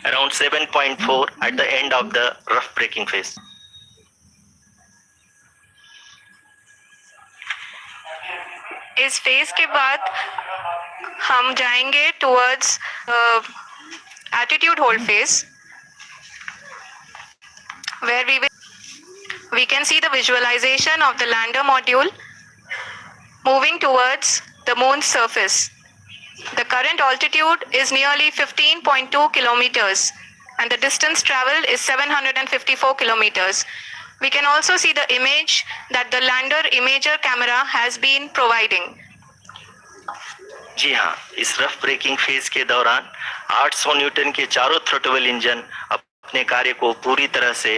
around 7.4 at the end of the rough braking phase. इस phase के बाद हम जाएंगे towards attitude hold phase where we can see the visualization of the lander module moving towards the moon's surface. The current altitude is nearly 15.2 kilometers and the distance traveled is 754 kilometers. We can also see the image that the lander imager camera has been providing. जी हाँ, इस rough breaking phase के दौरान 800 Newton के चारों throttle engine अपने कार्य को पूरी तरह से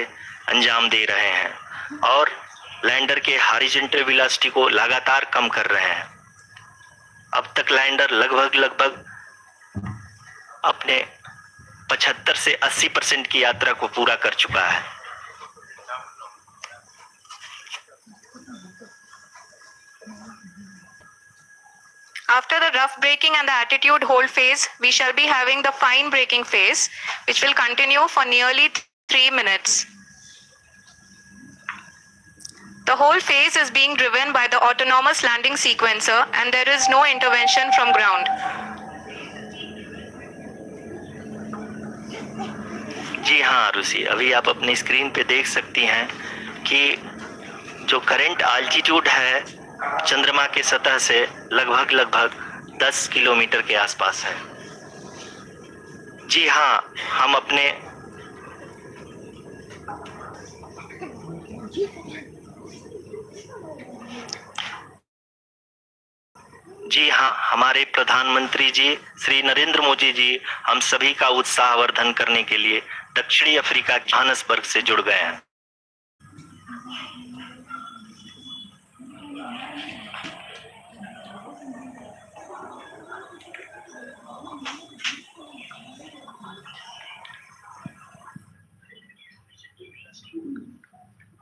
अंजाम दे रहे हैं और लैंडर के हॉरिजॉन्टल वेलोसिटी को लगातार कम कर रहे हैं। अब तक लैंडर लगभग अपने 75 से 80% की यात्रा को पूरा कर चुका है। After the rough braking and the attitude hold phase, we shall be having the fine braking phase, which will continue for nearly 3 minutes. The whole phase is being driven by the autonomous landing sequencer and there is no intervention from ground. जी हाँ आरुषि, अभी आप अपनी screen पे देख सकती हैं कि जो करंट आल्टीट्यूड है चंद्रमा के सतह से लगभग 10 किलोमीटर के आसपास है। जी हाँ, हम अपने जी हाँ, हमारे प्रधानमंत्री जी श्री नरेंद्र मोदी जी हम सभी का उत्साहवर्धन करने के लिए दक्षिणी अफ्रीका के जोहान्सबर्ग से जुड़ गए हैं।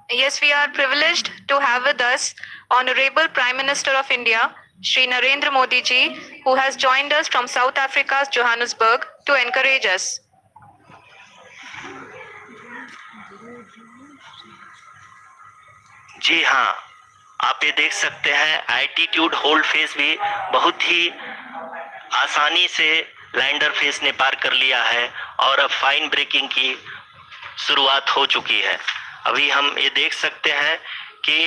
Yes, we are privileged to have with us Honorable Prime Minister of India, Shri Narendra Modi ji, who has joined us from South Africa's Johannesburg to encourage us. जी हाँ, आप ये देख सकते हैं एटीट्यूड होल्ड फेज भी बहुत ही आसानी से लैंडर फेज ने पार कर लिया है और अब फाइन ब्रेकिंग की शुरुआत हो चुकी है। अभी हम ये देख सकते हैं कि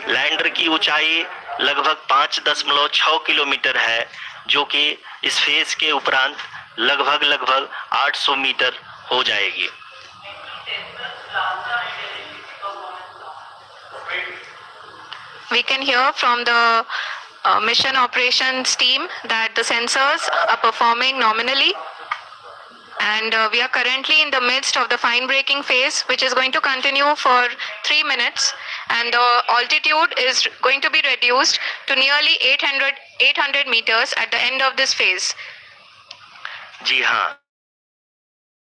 लैंडर की ऊंचाई लगभग 5.6 किलोमीटर है, जो कि इस फेज के उपरांत लगभग 800 मीटर हो जाएगी। We can hear from the mission operations team that the sensors are performing nominally. And we are currently in the midst of the fine braking phase, which is going to continue for 3 minutes. And the altitude is going to be reduced to nearly 800 meters at the end of this phase. जी हाँ,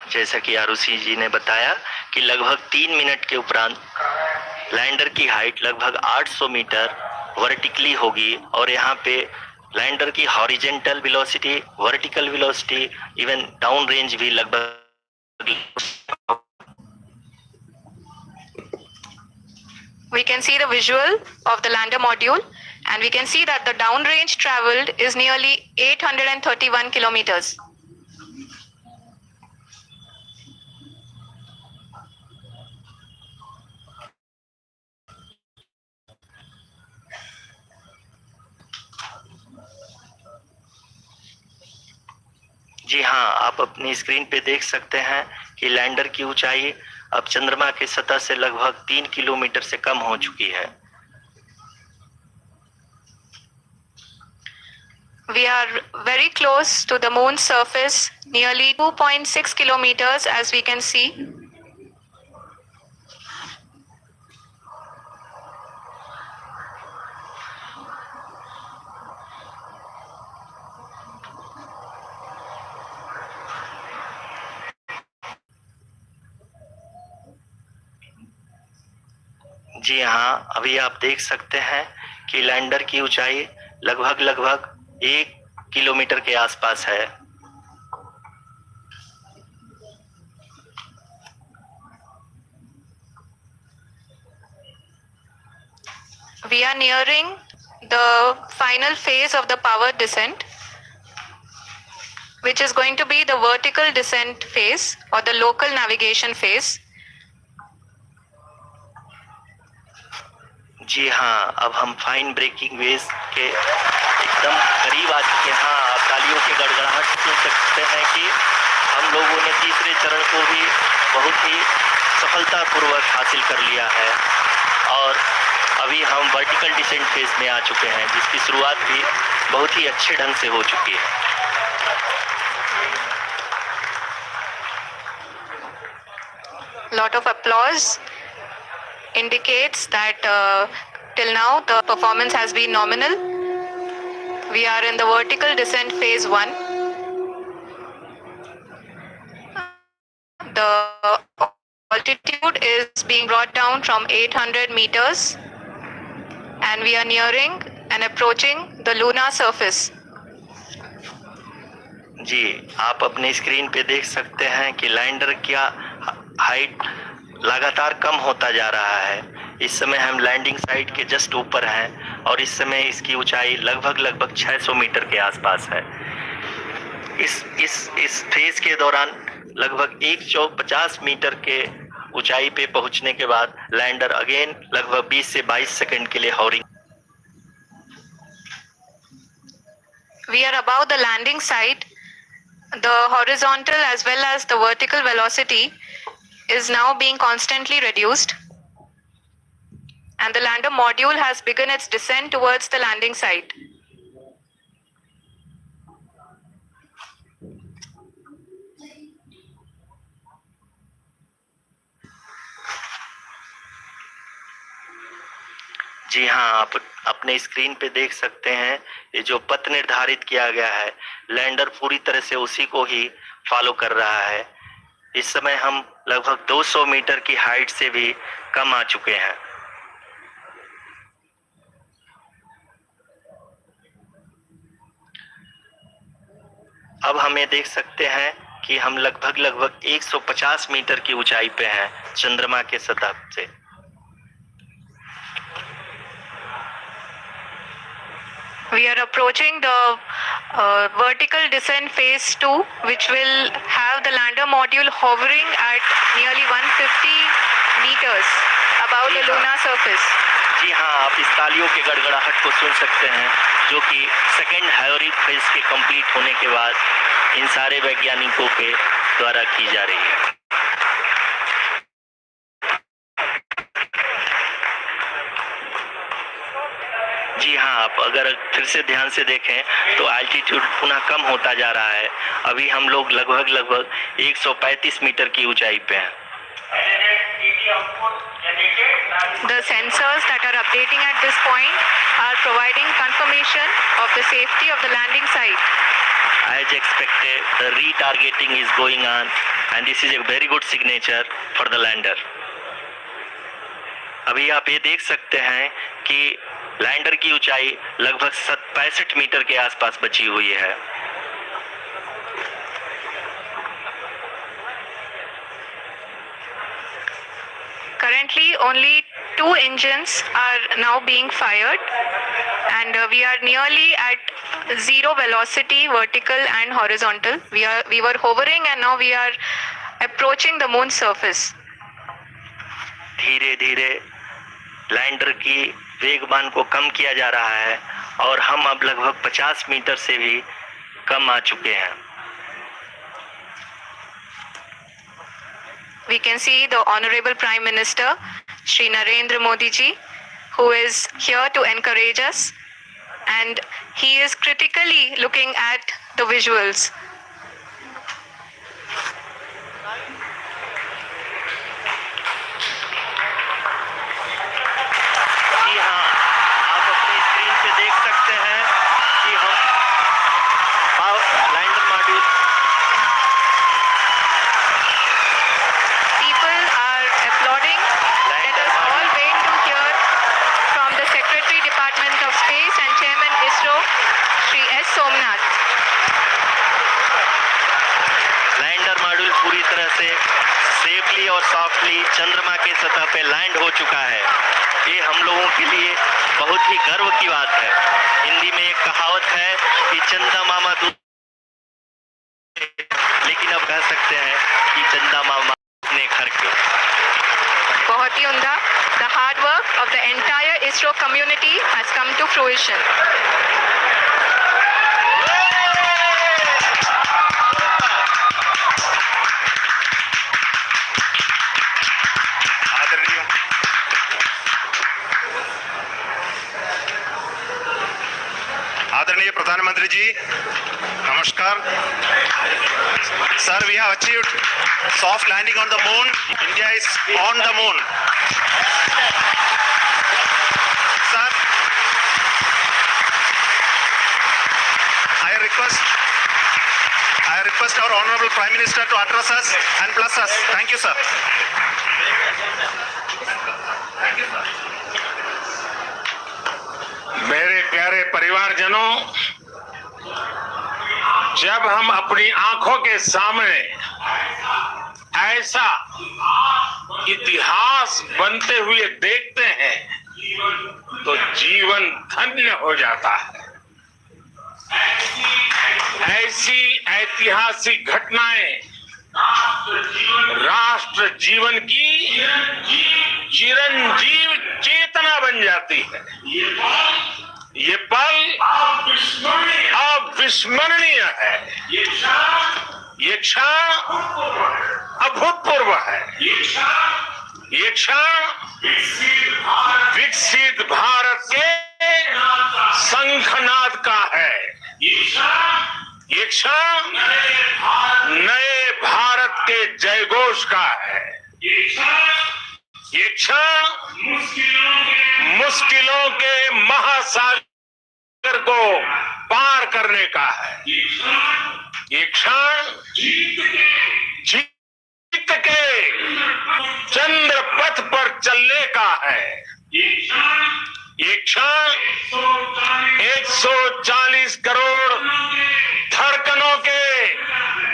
जैसा कि आरुषि जी ने बताया कि लगभग 3 minute के उपरांत lander की हाइट लगभग 800 मीटर वर्टिकली होगी और यहाँ पे लैंडर की horizontal velocity, vertical velocity, even down range भी लगभग। We can see the visual of the lander module and we can see that the down range traveled is nearly 831 kilometers. जी हाँ, आप अपनी स्क्रीन पे देख सकते हैं कि लैंडर की ऊंचाई अब चंद्रमा की सतह से लगभग 3 किलोमीटर से कम हो चुकी है। We are very close to the moon's surface, nearly 2.6 kilometers as we can see. जी हाँ, अभी आप देख सकते हैं कि लैंडर की ऊंचाई लगभग 1 किलोमीटर के आसपास है। We are nearing the final phase of the powered descent, which is going to be the vertical descent phase or the local navigation phase. जी हाँ, अब हम फाइन ब्रेकिंग वेव्स के एकदम करीब आ चुके हैं। हाँ, आप तालियों की गड़गड़ाहट सुन सकते हैं कि हम लोगों ने तीसरे चरण को भी बहुत ही सफलतापूर्वक हासिल कर लिया है और अभी हम वर्टिकल डिसेंट फेज में आ चुके हैं, जिसकी शुरुआत भी बहुत ही अच्छे ढंग से हो चुकी है। Lot of applause indicates that till now the performance has been nominal. We are in the vertical descent phase 1. The altitude is being brought down from 800 meters and we are nearing and approaching the lunar surface. जी, आप अपने screen पे देख सकते हैं कि lander का height लगातार कम होता जा रहा है। इस समय हम लैंडिंग साइट के जस्ट ऊपर हैं और इस समय इसकी ऊंचाई लगभग 600 मीटर के आसपास है। इस फेज के दौरान लगभग 150 मीटर के ऊंचाई पे पहुंचने के बाद लैंडर अगेन लगभग 20 से 22 सेकंड के लिए hovering. We are above the landing site. The horizontal as well as the vertical velocity is now being constantly reduced. And the lander module has begun its descent towards the landing site. जी हाँ, आप अपने screen पे देख सकते हैं ये जो पथ निर्धारित किया गया है, लैंडर पूरी तरह से उसी को ही फॉलो कर रहा है। इस समय हम लगभग 200 मीटर की हाइट से भी कम आ चुके हैं। अब हमें देख सकते हैं कि हम लगभग 150 मीटर की ऊंचाई पे हैं चंद्रमा के सतह से। We are approaching the vertical descent phase 2, which will have the lander module hovering at nearly 150 meters above the lunar surface. जी हाँ, आप इस तालियों के गड़गड़ाहट को सुन सकते हैं, जो कि सेकेंड हाइब्रिड फेज के कंप्लीट होने के बाद इन सारे वैज्ञानिकों के द्वारा की जा रही है। जी हाँ, आप अगर फिर से ध्यान से देखें तो एल्टीट्यूड पुनः कम होता जा रहा है। अभी हम लोग लगभग 135 मीटर की ऊंचाई पे हैं। The sensors that are updating at this point are providing confirmation of the safety of the landing site. As expected, the retargeting is going on and this is a very good signature for the lander. अभी आप ये देख सकते हैं कि lander की ऊंचाई लगभग 65 मीटर के आसपास बची हुई है। Currently, only 2 engines are now being fired, and we are nearly at zero velocity, vertical and horizontal. We were hovering, and now we are approaching the moon's surface. धीरे धीरे लैंडर की वेगमान को कम किया जा रहा है और हम अब लगभग 50 मीटर से भी कम आ चुके हैं। We can see the Honorable Prime Minister, Shri Narendra Modi ji, who is here to encourage us, and he is critically looking at the visuals. जी हाँ, आप अपनी स्क्रीन पे देख सकते हैं कि हम lander module. People are applauding. Let us all wait to hear from the Secretary Department of Space and Chairman ISRO, Shri S. Somnath. Lander module पूरी तरह से सेफली और सॉफ्टली चंद्रमा के सतह पे लैंड हो चुका है। ये हम लोगों के लिए बहुत ही गर्व की बात है। हिंदी में एक कहावत है कि चंदा मामा दूध, लेकिन अब कह सकते हैं कि चंदा मामा अपने घर के। बहुत ही उम्दा। The hard work of the entire ISRO community has come to fruition. आदरणीय प्रधानमंत्री जी, नमस्कार। Sir, we have achieved soft landing on the moon. India is on the moon. Sir, I request our Honorable Prime Minister to address us and bless us. Thank you, sir. मेरे प्यारे परिवारजनों, जब हम अपनी आंखों के सामने ऐसा इतिहास बनते हुए देखते हैं तो जीवन धन्य हो जाता है। ऐसी ऐतिहासिक घटनाएं राष्ट्र जीवन की चिरंजीव चेतना बन जाती है। ये पल अविस्मरणीय है। ये क्षण अभूतपूर्व है। ये क्षण विकसित भारत के शंखनाद का है। ये क्षण नए भारत के जयघोष का है। ये क्षण मुश्किलों के महासागर को पार करने का है। ये क्षण जीत के चंद्र पथ पर चलने का है। ये क्षण 140 करोड़ धड़कनों के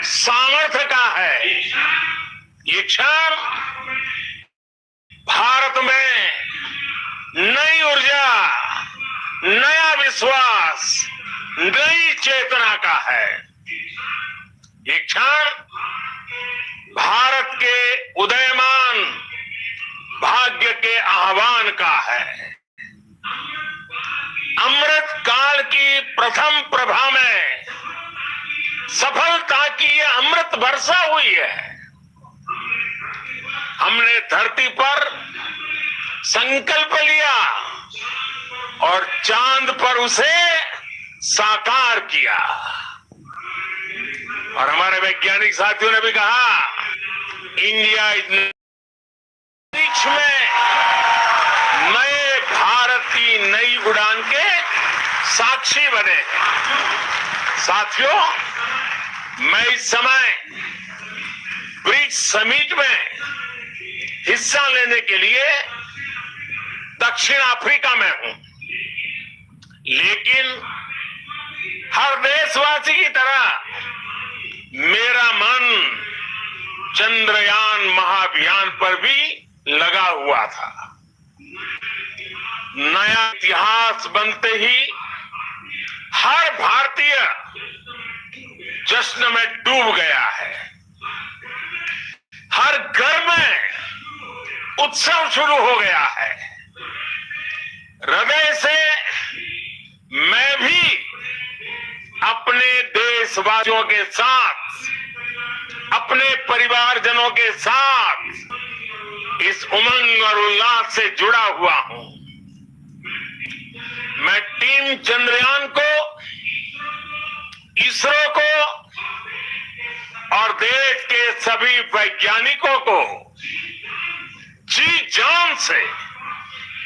सामर्थ्य का है। ये क्षण भारत में नई ऊर्जा, नया विश्वास, नई चेतना का है। ये क्षण भारत के उदयमान भाग्य के आह्वान का है। अमृत काल की प्रथम प्रभा में सफलता की ये अमृत वर्षा हुई है। हमने धरती पर संकल्प लिया और चांद पर उसे साकार किया। और हमारे वैज्ञानिक साथियों ने भी कहा, इंडिया अंतरिक्ष में नए भारत की नई उड़ान के साक्षी बने। साथियों, मैं इस समय ब्रिक्स समिट में हिस्सा लेने के लिए दक्षिण अफ्रीका में हूं, लेकिन हर देशवासी की तरह मेरा मन चंद्रयान महाअभियान पर भी लगा हुआ था। नया इतिहास बनते ही हर भारतीय जश्न में डूब गया है। हर घर में उत्सव शुरू हो गया है। हृदय से मैं भी अपने देशवासियों के साथ, अपने परिवारजनों के साथ इस उमंग और उल्लास से जुड़ा हुआ हूं। मैं टीम चंद्रयान को, इसरो को और देश के सभी वैज्ञानिकों को जी जान से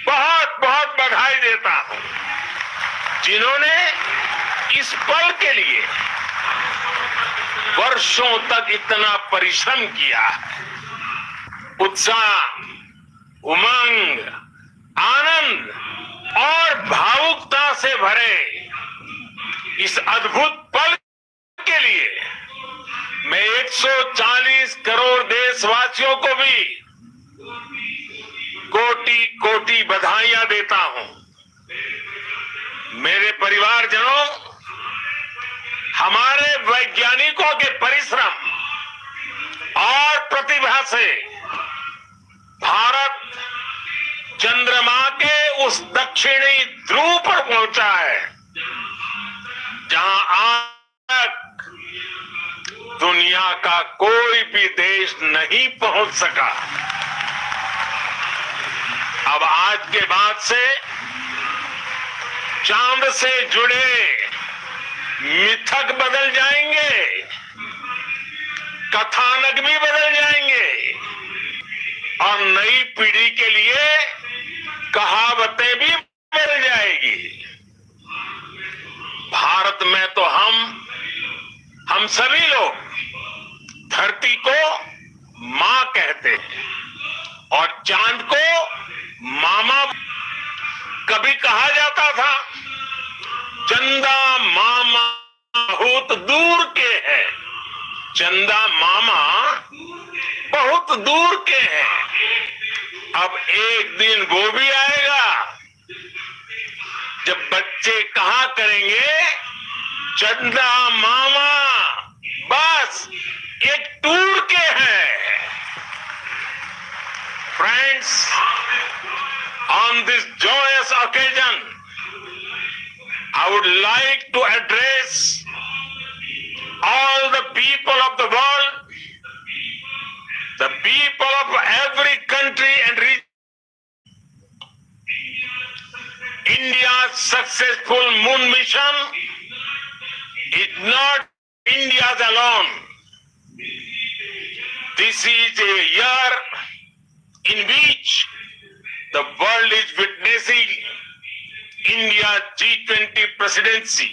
बहुत बहुत बधाई देता हूं, जिन्होंने इस पल के लिए वर्षों तक इतना परिश्रम किया है। उत्साह, उमंग, आनंद और भावुकता से भरे इस अद्भुत पल के लिए मैं एक 140 करोड़ देशवासियों को भी कोटि कोटि बधाइयां देता हूं। मेरे परिवारजनों, हमारे वैज्ञानिकों के परिश्रम और प्रतिभा से भारत चंद्रमा के उस दक्षिणी ध्रुव पर पहुंचा है जहां आज तक दुनिया का कोई भी देश नहीं पहुंच सका। अब आज के बाद से चांद से जुड़े मिथक बदल जाएंगे, कथानक भी बदल जाएंगे और नई पीढ़ी के लिए कहावतें भी बदल जाएगी। भारत में तो हम सभी लोग धरती को मां कहते हैं और चांद को मामा। कभी कहा जाता था चंदा मामा बहुत दूर के हैं, चंदा मामा बहुत दूर के हैं। अब एक दिन वो भी आएगा जब बच्चे कहा करेंगे चंदा मामा बस एक टूर के हैं। Friends, on this joyous occasion, I would like to address all the people of the world, the people of every country and region. India's successful moon mission is not India's alone. This is a year in which the world is witnessing India's G20 presidency.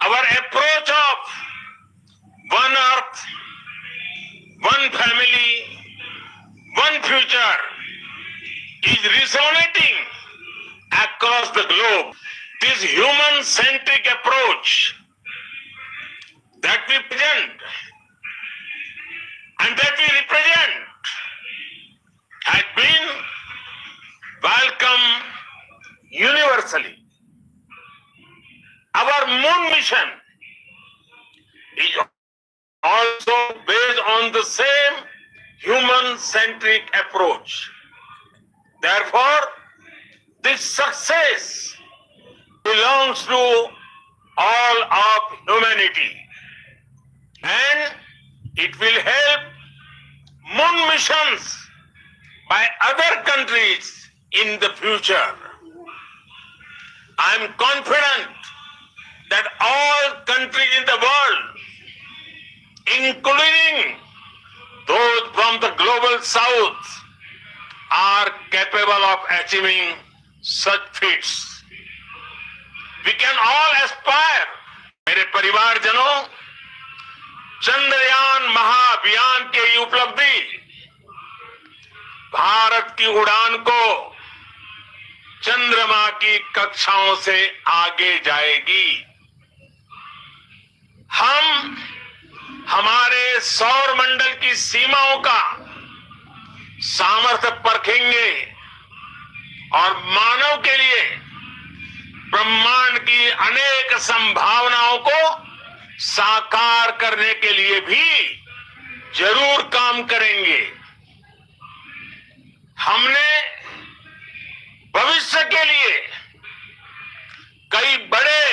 Our approach of one earth, one family, one future is resonating across the globe. This human-centric approach that we present and that we represent has been welcomed universally. Our moon mission is also based on the same human-centric approach. Therefore, this success belongs to all of humanity, and it will help moon missions by other countries in the future. I am confident that all countries in the world, including those from the global south, are capable of achieving such feats. We can all aspire. मेरे परिवारजनों, चंद्रयान महाअभियान की ये उपलब्धि भारत की उड़ान को चंद्रमा की कक्षाओं से आगे जाएगी। हम हमारे सौर मंडल की सीमाओं का सामर्थ्य परखेंगे और मानव के लिए ब्रह्मांड की अनेक संभावनाओं को साकार करने के लिए भी जरूर काम करेंगे। हमने भविष्य के लिए कई बड़े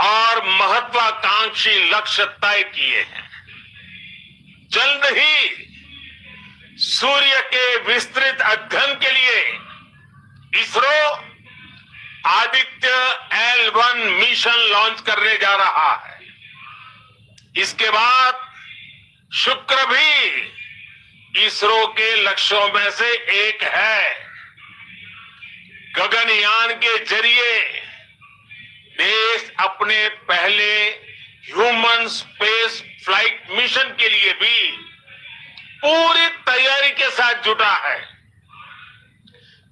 और महत्वाकांक्षी लक्ष्य तय किए हैं। जल्द ही सूर्य के विस्तृत अध्ययन के लिए ISRO Aditya L1 mission launch करने जा रहा है। इसके बाद शुक्र भी इसरो के लक्ष्यों में से एक है। गगनयान के जरिए देश अपने पहले ह्यूमन स्पेस फ्लाइट मिशन के लिए भी पूरी तैयारी के साथ जुटा है।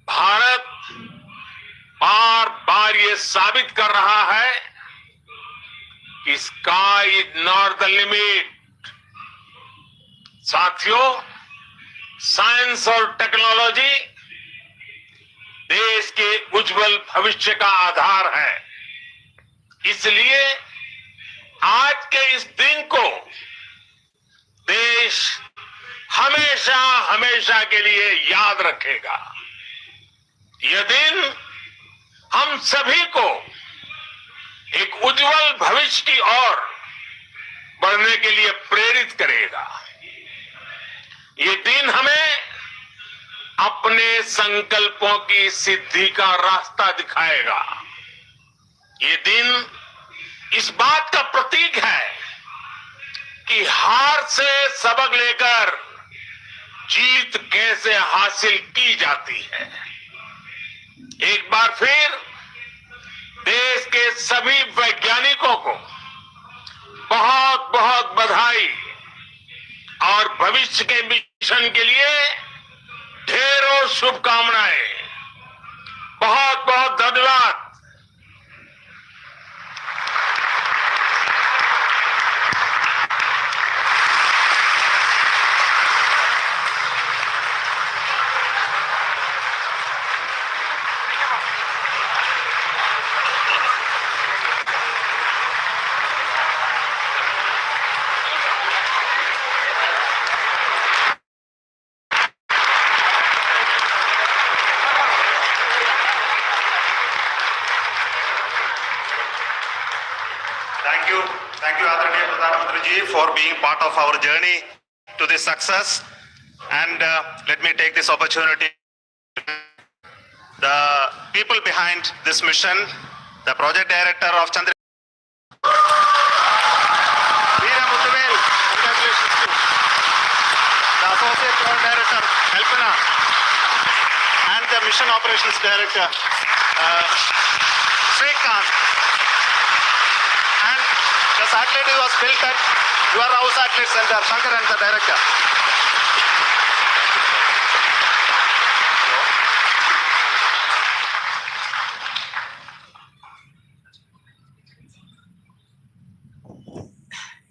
भारत बार बार ये साबित कर रहा है कि sky is not the limit, साथियों, साइंस और टेक्नोलॉजी देश के उज्जवल भविष्य का आधार है। इसलिए आज के इस दिन को देश हमेशा हमेशा के लिए याद रखेगा। यह दिन हम सभी को एक उज्जवल भविष्य की ओर बढ़ने के लिए प्रेरित करेगा। ये दिन हमें अपने संकल्पों की सिद्धि का रास्ता दिखाएगा। ये दिन इस बात का प्रतीक है कि हार से सबक लेकर जीत कैसे हासिल की जाती है। एक बार फिर देश के सभी वैज्ञानिकों को बहुत बहुत बधाई और भविष्य के मिशन के लिए ढेरों शुभकामनाएं। बहुत बहुत धन्यवाद। Thank you, Adharaniya Pradhan Mantri ji, for being part of our journey to this success. And let me take this opportunity. The people behind this mission, the project director of Chandrayaan, congratulations to the associate project director, Kalpana, and the mission operations director, Srikanth. And the satellite was built at your house satellite center, Shankar and the director.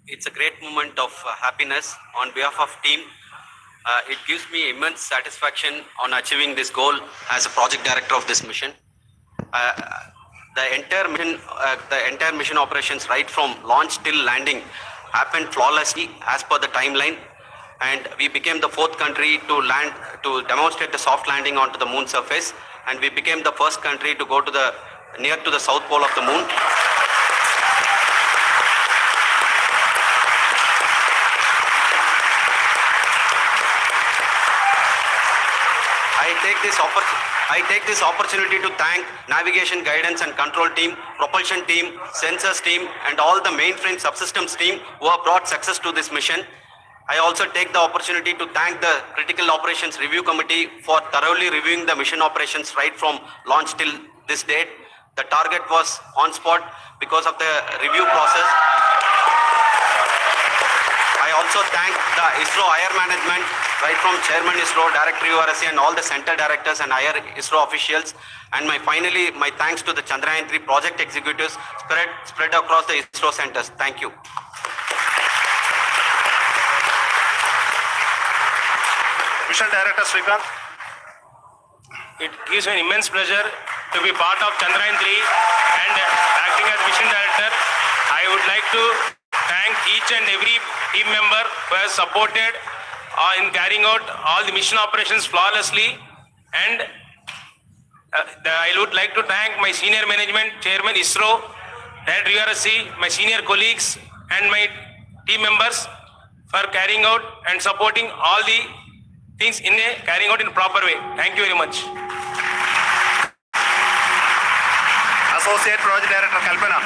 It's a great moment of happiness on behalf of team. It gives me immense satisfaction on achieving this goal as a project director of this mission. The entire mission operations right from launch till landing happened flawlessly as per the timeline, and we became the 4th country to demonstrate the soft landing onto the moon surface, and we became the first country to go to near to the south pole of the moon. I take this opportunity to thank navigation, guidance and control team, propulsion team, sensors team and all the mainframe subsystems team who have brought success to this mission. I also take the opportunity to thank the Critical Operations Review Committee for thoroughly reviewing the mission operations right from launch till this date. The target was on spot because of the review process. I also thank the ISRO higher management, right from Chairman ISRO, Director URSC and all the center directors and higher ISRO officials. And finally, my thanks to the Chandrayaan 3 project executives spread across the ISRO centers. Thank you. Mission Director Srikanth. It gives me an immense pleasure to be part of Chandrayaan 3 and acting as Mission Director. I would like to thank each and every team member who has supported in carrying out all the mission operations flawlessly, and I would like to thank my senior management, Chairman ISRO, Director URSC, my senior colleagues and my team members for carrying out and supporting all the things carrying out in a proper way. Thank you very much. Associate Project Director Kalpana.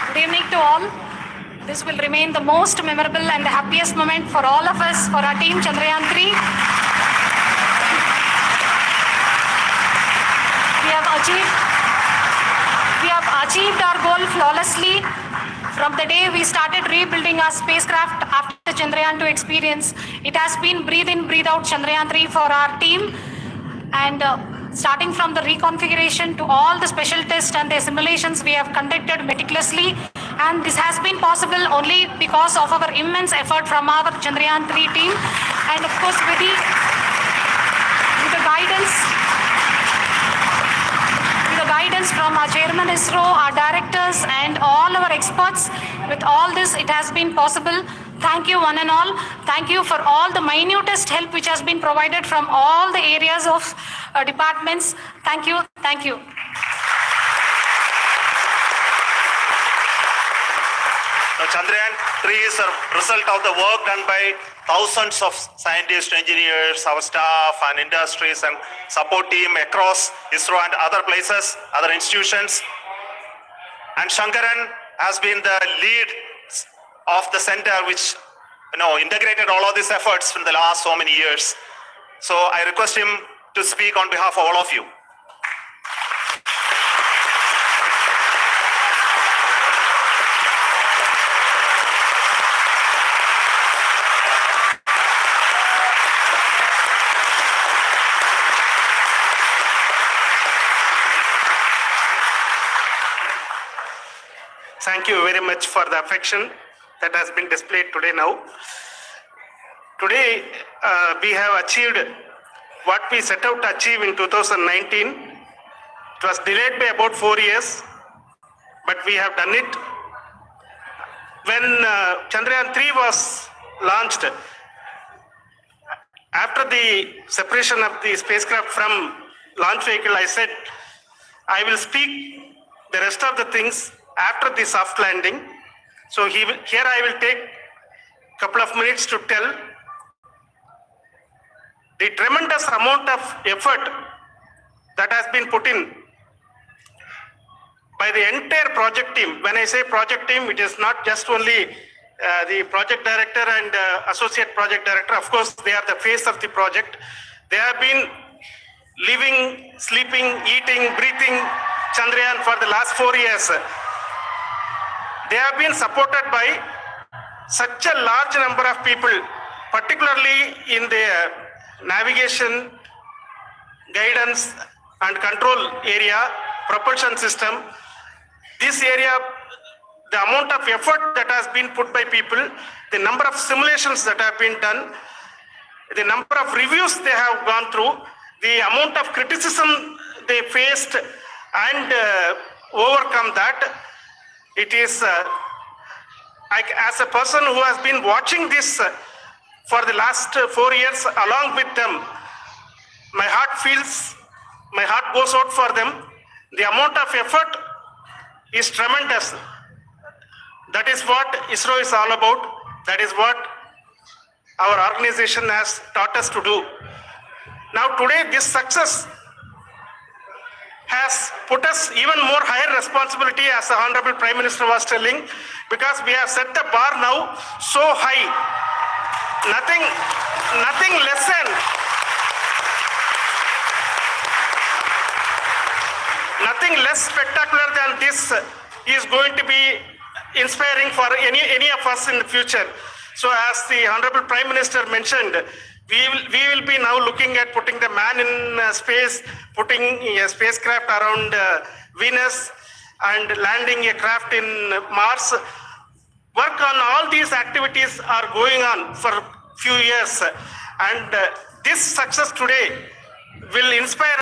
Good evening to all. This will remain the most memorable and the happiest moment for all of us, for our team Chandrayaan 3. We have achieved our goal flawlessly. From the day we started rebuilding our spacecraft after Chandrayaan 2 experience, it has been breathe in, breathe out Chandrayaan 3 for our team. And starting from the reconfiguration to all the special tests and the simulations we have conducted meticulously, And this has been possible only because of our immense effort from our Chandrayaan 3 team. And of course, with the guidance from our chairman ISRO, our directors, and all our experts. With all this, it has been possible. Thank you, one and all. Thank you for all the minutest help which has been provided from all the areas of departments. Thank you. Thank you. Chandrayaan 3 is a result of the work done by thousands of scientists, engineers, our staff and industries and support team across ISRO and other places, other institutions. And Shankaran has been the lead of the center which integrated all of these efforts in the last so many years. So I request him to speak on behalf of all of you. Thank you very much for the affection that has been displayed today now. Today, we have achieved what we set out to achieve in 2019. It was delayed by about 4 years, but we have done it. When Chandrayaan 3 was launched, after the separation of the spacecraft from launch vehicle, I said, I will speak the rest of the things after the soft landing. So here I will take a couple of minutes to tell the tremendous amount of effort that has been put in by the entire project team. When I say project team, it is not just only the project director and associate project director. Of course, they are the face of the project. They have been living, sleeping, eating, breathing Chandrayaan for the last 4 years. They have been supported by such a large number of people, particularly in the navigation, guidance and control area, propulsion system. This area, the amount of effort that has been put by people, the number of simulations that have been done, the number of reviews they have gone through, the amount of criticism they faced and overcome that. It is, as a person who has been watching this for the last 4 years along with them, my heart goes out for them. The amount of effort is tremendous. That is what ISRO is all about. That is what our organization has taught us to do. Now today, this success has put us even more higher responsibility, as the Honorable Prime Minister was telling, because we have set the bar now so high. Nothing less spectacular than this is going to be inspiring for any of us in the future. So as the Honorable Prime Minister mentioned, we will be now looking at putting the man in space, putting a spacecraft around Venus and landing a craft in Mars. Work on all these activities are going on for a few years, and this success today will inspire